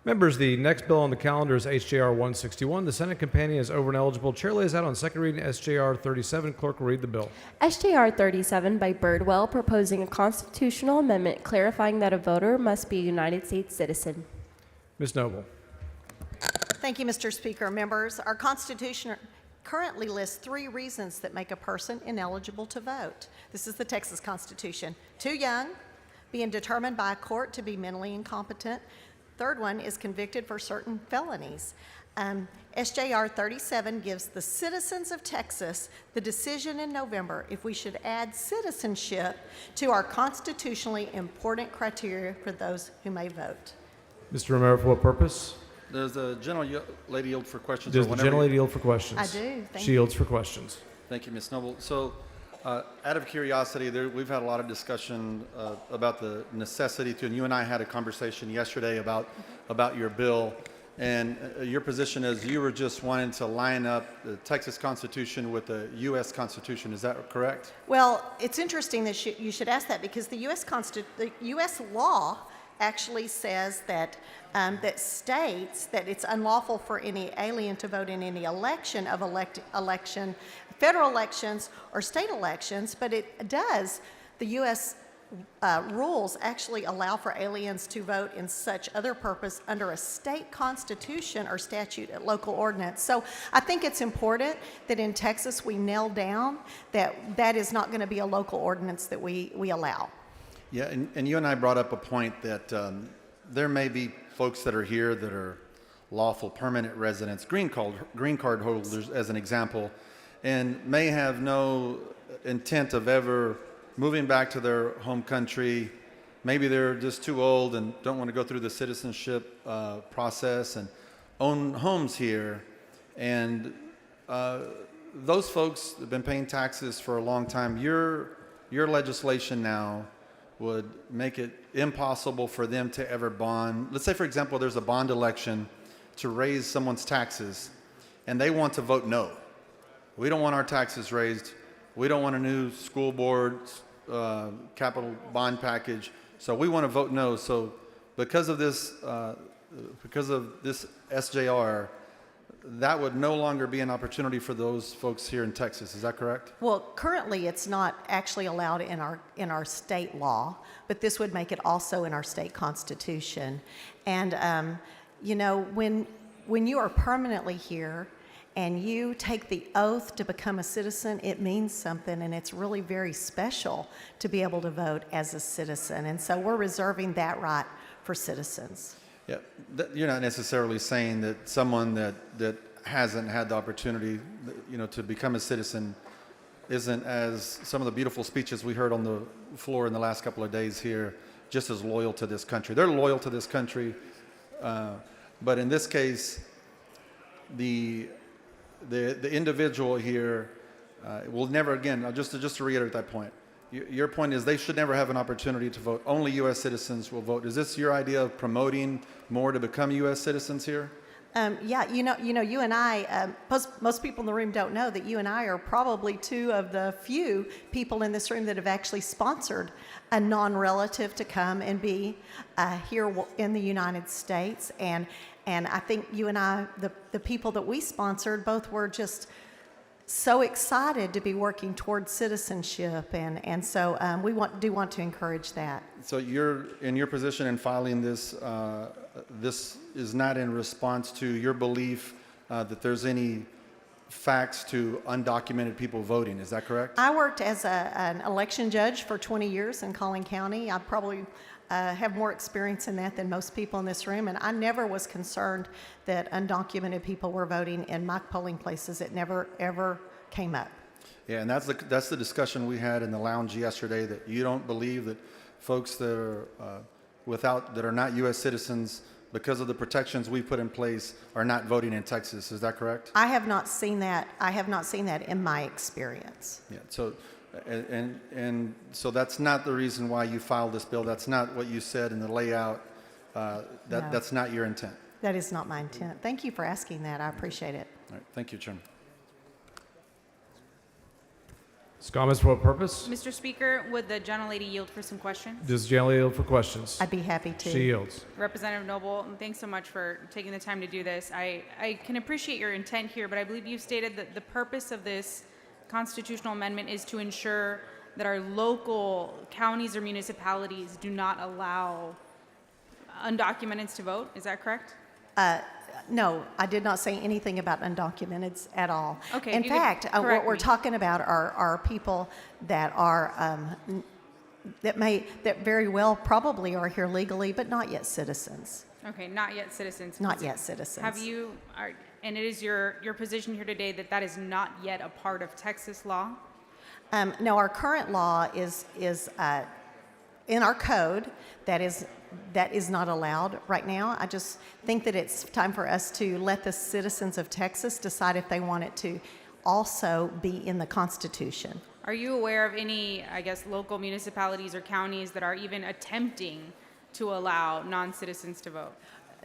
Members, the next bill on the calendar is HJR 161. The Senate companion is over and eligible. Chair lays out on second reading SJR 37. Clerk will read the bill. SJR 37 by Birdwell, proposing a constitutional amendment clarifying that a voter must be a United States citizen. Ms. Noble. Thank you, Mr. Speaker. Members, our Constitution currently lists 3 reasons that make a person ineligible to vote. This is the Texas Constitution. Too young, being determined by a court to be mentally incompetent. Third one is convicted for certain felonies. SJR 37 gives the citizens of Texas the decision in November if we should add citizenship to our constitutionally important criteria for those who may vote. Mr. Romero, for what purpose? Does the gentlelady yield for questions? Does the gentlelady yield for questions? I do. She yields for questions. Thank you, Ms. Noble. So, out of curiosity, we've had a lot of discussion about the necessity to, and you and I had a conversation yesterday about your bill, and your position is you were just wanting to line up the Texas Constitution with the U.S. Constitution. Is that correct? Well, it's interesting that you should ask that because the U.S. law actually says that that states that it's unlawful for any alien to vote in any election of federal elections or state elections, but it does. The U.S. rules actually allow for aliens to vote in such other purpose under a state constitution or statute at local ordinance. So I think it's important that in Texas we nail down that that is not going to be a local ordinance that we allow. Yeah, and you and I brought up a point that there may be folks that are here that are lawful permanent residents, green card holders as an example, and may have no intent of ever moving back to their home country. Maybe they're just too old and don't want to go through the citizenship process and own homes here. And those folks have been paying taxes for a long time. Your legislation now would make it impossible for them to ever bond. Let's say, for example, there's a bond election to raise someone's taxes, and they want to vote no. We don't want our taxes raised. We don't want a new school board capital bond package, so we want to vote no. So because of this SJR, that would no longer be an opportunity for those folks here in Texas. Is that correct? Well, currently it's not actually allowed in our state law, but this would make it also in our state constitution. And you know, when you are permanently here and you take the oath to become a citizen, it means something, and it's really very special to be able to vote as a citizen. And so we're reserving that right for citizens. Yeah, you're not necessarily saying that someone that hasn't had the opportunity, to become a citizen isn't, as some of the beautiful speeches we heard on the floor in the last couple of days here, just as loyal to this country. They're loyal to this country, but in this case, the individual here will never again. Just to reiterate that point. Your point is they should never have an opportunity to vote. Only U.S. citizens will vote. Is this your idea of promoting more to become U.S. citizens here? Yeah, you and I, most people in the room don't know that you and I are probably 2 of the few people in this room that have actually sponsored a non-relative to come and be here in the United States. And I think you and I, the people that we sponsored, both were just so excited to be working towards citizenship, and so we do want to encourage that. So you're in your position in filing this. This is not in response to your belief that there's any facts to undocumented people voting. Is that correct? I worked as an election judge for 20 years in Collin County. I probably have more experience in that than most people in this room, and I never was concerned that undocumented people were voting in my polling places. It never, ever came up. Yeah, and that's the discussion we had in the lounge yesterday, that you don't believe that folks that are that are not U.S. citizens, because of the protections we put in place, are not voting in Texas. Is that correct? I have not seen that. I have not seen that in my experience. Yeah. So, and so that's not the reason why you filed this bill. That's not what you said in the layout. No. That's not your intent. That is not my intent. Thank you for asking that. I appreciate it. All right. Thank you, Chairman. Comments for what purpose? Mr. Speaker, would the gentlelady yield for some questions? Does the gentlelady yield for questions? I'd be happy to. She yields. Representative Noble, thanks so much for taking the time to do this. I can appreciate your intent here, but I believe you stated that the purpose of this constitutional amendment is to ensure that our local counties or municipalities do not allow undocumenteds to vote. Is that correct? No, I did not say anything about undocumented at all. Okay, In you could fact, what correct we're me. talking about are people that are that very well probably are here legally, but not yet citizens. Okay, not yet citizens. Not yet citizens. Have you, and it is your position here today that that is not yet a part of Texas law? No, our current law is in our code that is not allowed right now. I just think that it's time for us to let the citizens of Texas decide if they want it to also be in the Constitution. Are you aware of any, I guess, local municipalities or counties that are even attempting to allow non-citizens to vote?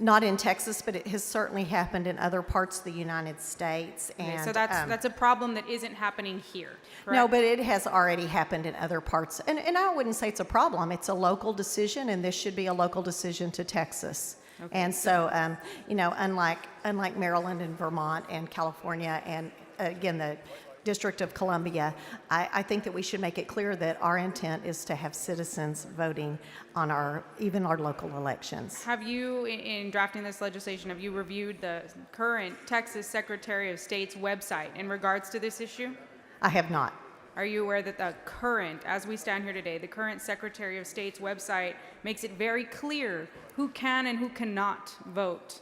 Not in Texas, but it has certainly happened in other parts of the United States. Okay, And so that's a problem that isn't happening here, correct? no, but it has already happened in other parts. And I wouldn't say it's a problem. It's a local decision, and this should be a local decision to Texas. Okay. And so, unlike Maryland and Vermont and California and, again, the District of Columbia, I think that we should make it clear that our intent is to have citizens voting on even our local elections. Have you, in drafting this legislation, have you reviewed the current Texas Secretary of State's website in regards to this issue? I have not. Are you aware that the current, as we stand here today, the current Secretary of State's website makes it very clear who can and who cannot vote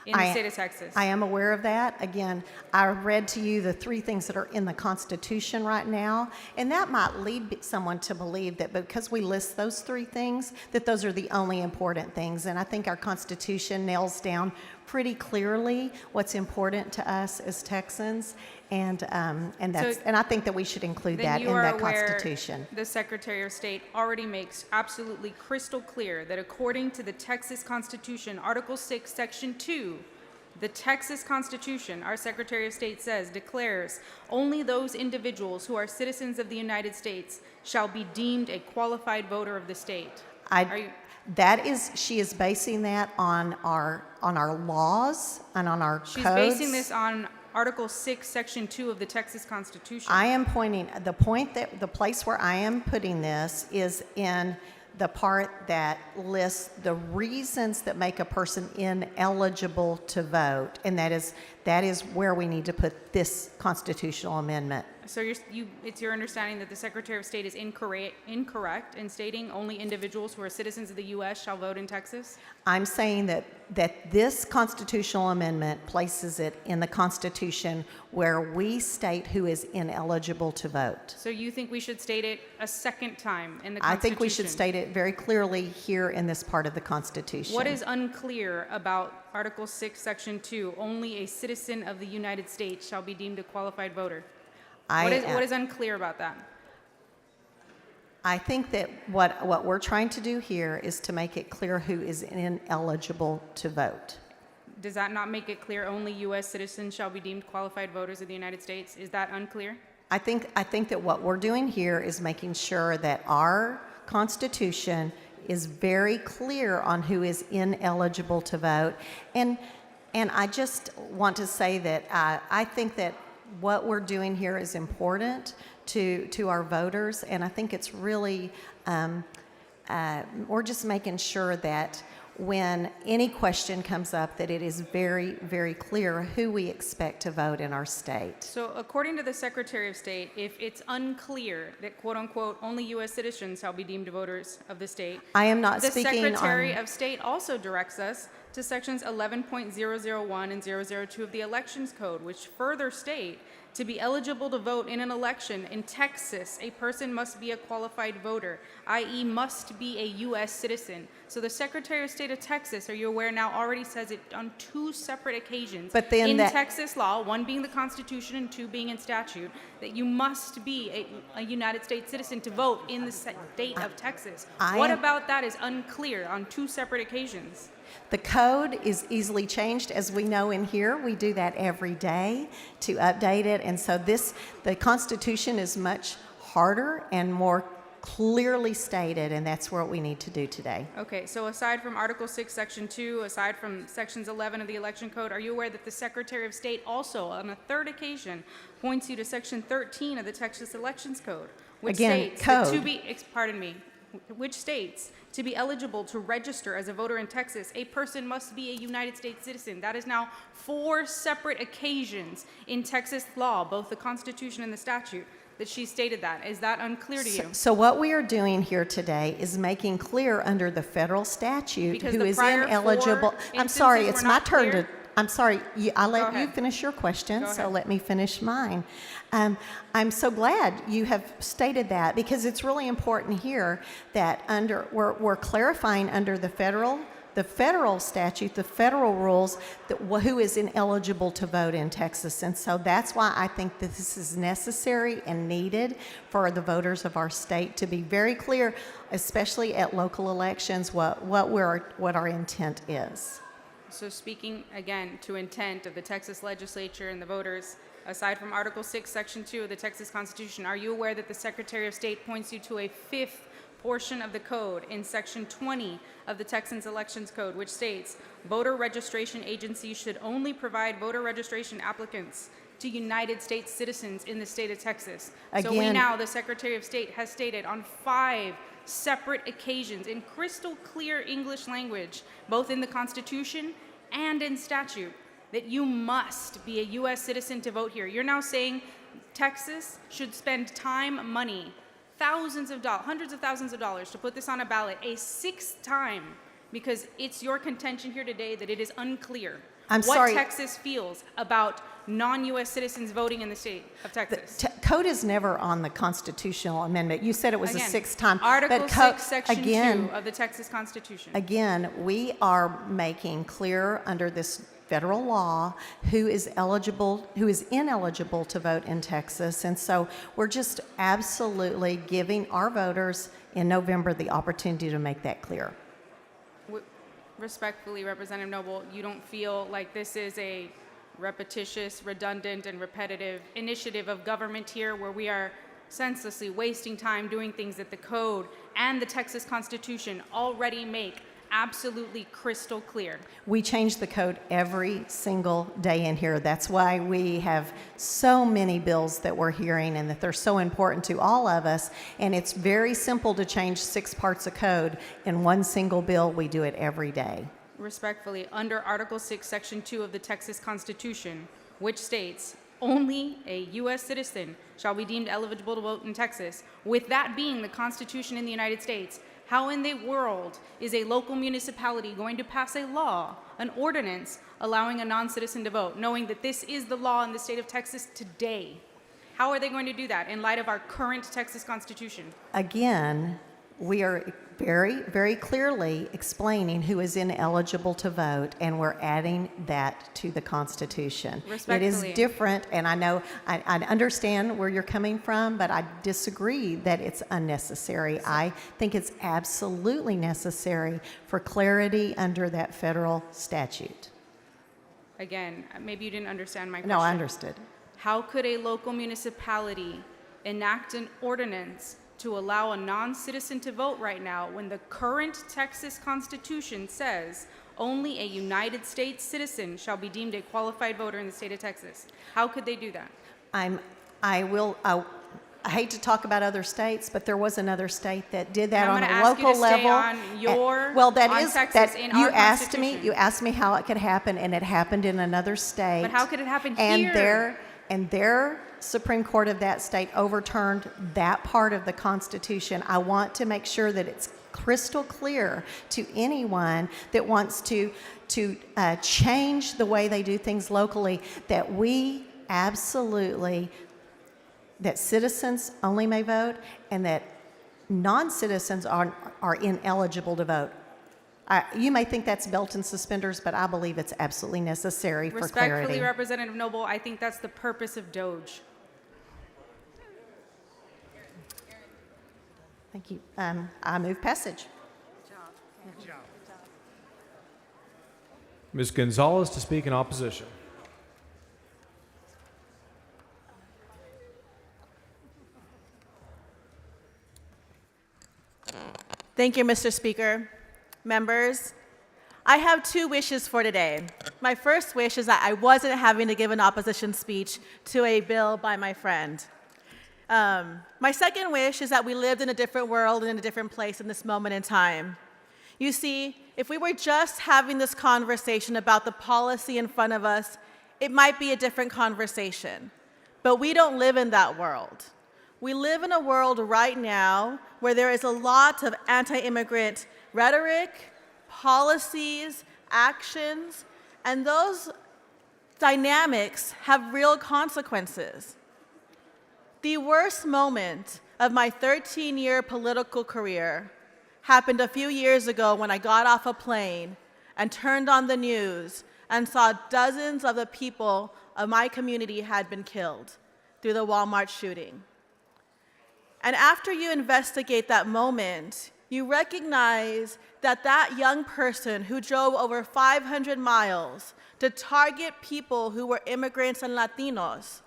in the state of Texas? I am aware of that. Again, I read to you the 3 things that are in the Constitution right now, and that might lead someone to believe that because we list those 3 things, that those are the only important things. And I think our Constitution nails down pretty clearly what's important to us as Texans, and I think that we should include Then that you in are that aware Constitution. the Secretary of State already makes absolutely crystal clear that according to the Texas Constitution, Article 6, Section 2, the Texas Constitution, our Secretary of State says, declares only those individuals who are citizens of the United States shall be deemed a qualified voter of the state. She is basing that on our laws and on our She's codes. basing this on Article 6, Section 2 of the Texas Constitution. I am pointing, the place where I am putting this is in the part that lists the reasons that make a person ineligible to vote, and that is where we need to put this constitutional amendment. So it's your understanding that the Secretary of State is incorrect in stating only individuals who are citizens of the U.S. shall vote in Texas? I'm saying that this constitutional amendment places it in the Constitution where we state who is ineligible to vote. So you think we should state it a second time in the I Constitution? think we should state it very clearly here in this part of the Constitution. What is unclear about Article 6, Section 2? Only a citizen of the United States shall be deemed a qualified voter. What is unclear about that? I think that what we're trying to do here is to make it clear who is ineligible to vote. Does that not make it clear only U.S. citizens shall be deemed qualified voters of the United States? Is that unclear? I think that what we're doing here is making sure that our Constitution is very clear on who is ineligible to vote. And I just want to say that I think that what we're doing here is important to our voters, and I think it's really, we're just making sure that when any question comes up, that it is very, very clear who we expect to vote in our state. So according to the Secretary of State, if it's unclear that quote-unquote only U.S. citizens shall be deemed voters of the state, I am not the speaking on... Secretary of State also directs us to sections 11.001 and 002 of the Elections Code, which further state, to be eligible to vote in an election in Texas, a person must be a qualified voter, i.e. must be a U.S. citizen. So the Secretary of State of Texas, are you aware now, already says it on 2 separate occasions But then in that- Texas law, 1 being the Constitution and 2 being in statute, that you must be a United States citizen to vote in the state of Texas. What about that is unclear on 2 separate occasions? The code is easily changed, as we know in here. We do that every day to update it. And so the Constitution is much harder and more clearly stated, and that's what we need to do today. Okay, so aside from Article 6, Section 2, aside from Sections 11 of the Election Code, are you aware that the Secretary of State also, on a third occasion, points you to Section 13 of the Texas Elections Code, which Again, states that code. which states to be eligible to register as a voter in Texas, a person must be a United States citizen. That is now 4 separate occasions in Texas law, both the Constitution and the statute, that she stated that. Is that unclear to you? So what we are doing here today is making clear under the federal statute Because who the is prior ineligible. 4 I'm sorry, instances it's were my not turn clear? to. I'm sorry, I let Go you ahead. finish your question, Go so ahead. let me finish mine. I'm so glad you have stated that because it's really important here that we're clarifying under the federal statute, the federal rules, that who is ineligible to vote in Texas. And so that's why I think that this is necessary and needed for the voters of our state to be very clear, especially at local elections, what our intent is. So speaking again to intent of the Texas legislature and the voters, aside from Article 6, Section 2 of the Texas Constitution, are you aware that the Secretary of State points you to a 5th portion of the code in Section 20 of the Texas Elections Code, which states, voter registration agencies should only provide voter registration applicants to United States citizens in the state of Texas. So we Again- now, the Secretary of State has stated on 5 separate occasions in crystal clear English language, both in the Constitution and in statute, that you must be a U.S. citizen to vote here. You're now saying Texas should spend time, money, thousands of dollars, hundreds of thousands of dollars to put this on a ballot a 6th time because it's your contention here today that it is unclear I'm what sorry. Texas feels about non-U.S. citizens voting in the state of Texas. Code is never on the constitutional amendment. You said it was Again, the 6th time. Article but 6, Section again, 2 of the Texas Constitution. Again, we are making clear under this federal law who is ineligible to vote in Texas. And so we're just absolutely giving our voters in November the opportunity to make that clear. Respectfully, Representative Noble, you don't feel like this is a repetitious, redundant, and repetitive initiative of government here where we are senselessly wasting time doing things that the code and the Texas Constitution already make absolutely crystal clear. We change the code every single day in here. That's why we have so many bills that we're hearing and that they're so important to all of us. And it's very simple to change 6 parts of code in one single bill. We do it every day. Respectfully, under Article 6, Section 2 of the Texas Constitution, which states, only a U.S. citizen shall be deemed eligible to vote in Texas, with that being the Constitution in the United States, how in the world is a local municipality going to pass a law, an ordinance, allowing a non-citizen to vote, knowing that this is the law in the state of Texas today? How are they going to do that in light of our current Texas Constitution? Again, we are very, very clearly explaining who is ineligible to vote, and we're adding that to the Constitution. It is Respectfully. different, and I know, I understand where you're coming from, but I disagree that it's unnecessary. I think it's absolutely necessary for clarity under that federal statute. Again, maybe you didn't understand my question. No, I understood. How could a local municipality enact an ordinance to allow a non-citizen to vote right now when the current Texas Constitution says only a United States citizen shall be deemed a qualified voter in the state of Texas? How could they do that? I hate to talk about other states, but there was another state that did that And I'm on a gonna ask you local to stay level. on your- Well, that on is Texas that in you our asked me. Constitution. You asked me how it could happen, and it happened in another state. But how could it happen and here? Their Supreme Court of that state overturned that part of the Constitution. I want to make sure that it's crystal clear to anyone that wants to change the way they do things locally that we absolutely, that citizens only may vote and that non-citizens are ineligible to vote. You may think that's belt and suspenders, but I believe it's absolutely necessary for clarity. Respectfully, Representative Noble, I think that's the purpose of DOJ. Thank you. I move passage. Ms. Gonzalez to speak in opposition. Thank you, Mr. Speaker. Members, I have 2 wishes for today. My first wish is that I wasn't having to give an opposition speech to a bill by my friend. My second wish is that we lived in a different world and in a different place in this moment in time. You see, if we were just having this conversation about the policy in front of us, it might be a different conversation. But we don't live in that world. We live in a world right now where there is a lot of anti-immigrant rhetoric, policies, actions, and those dynamics have real consequences. The worst moment of my 13-year political career happened a few years ago when I got off a plane and turned on the news and saw dozens of the people of my community had been killed through the Walmart shooting. And after you investigate that moment, you recognize that that young person who drove over 500 miles to target people who were immigrants and Latinos,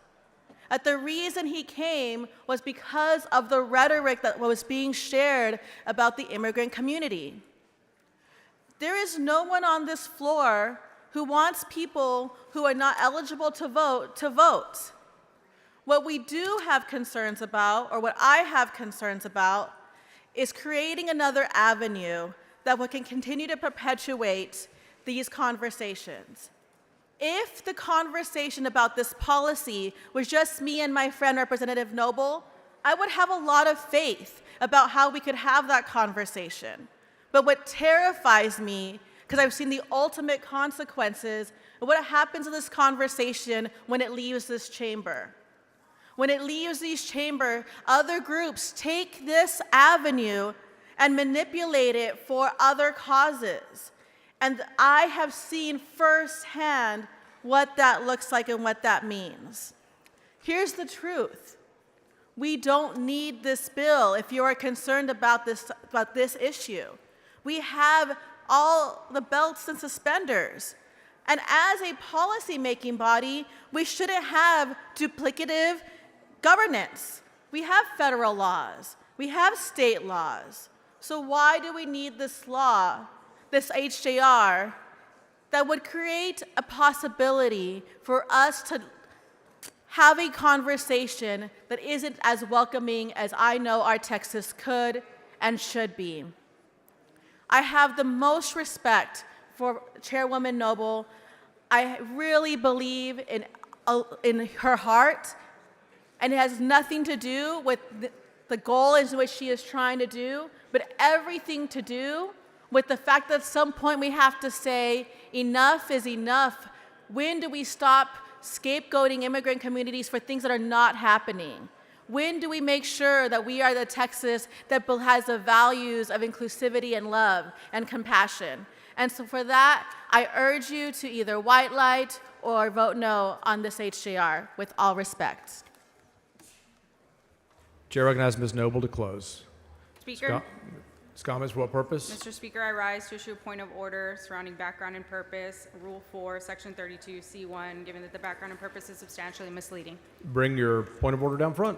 that the reason he came was because of the rhetoric that was being shared about the immigrant community. There is no one on this floor who wants people who are not eligible to vote to vote. What we do have concerns about, or what I have concerns about, is creating another avenue that can continue to perpetuate these conversations. If the conversation about this policy was just me and my friend, Representative Noble, I would have a lot of faith about how we could have that conversation. But what terrifies me, because I've seen the ultimate consequences of what happens in this conversation when it leaves this chamber. When it leaves this chamber, other groups take this avenue and manipulate it for other causes. And I have seen firsthand what that looks like and what that means. Here's the truth. We don't need this bill if you are concerned about this issue. We have all the belts and suspenders. And as a policy-making body, we shouldn't have duplicative governance. We have federal laws. We have state laws. So why do we need this law, this HJR, that would create a possibility for us to have a conversation that isn't as welcoming as I know our Texas could and should be? I have the most respect for Chairwoman Noble. I really believe in her heart, and it has nothing to do with the goal in which she is trying to do, but everything to do with the fact that at some point we have to say, enough is enough. When do we stop scapegoating immigrant communities for things that are not happening? When do we make sure that we are the Texas that has the values of inclusivity and love and compassion? And so for that, I urge you to either white light or vote no on this HJR, with all respect. Chair recognizes Ms. Noble to close. Speaker. Comments for what purpose? Mr. Speaker, I rise to issue a point of order surrounding background and purpose, Rule 4, Section 32C1, given that the background and purpose is substantially misleading. Bring your point of order down front.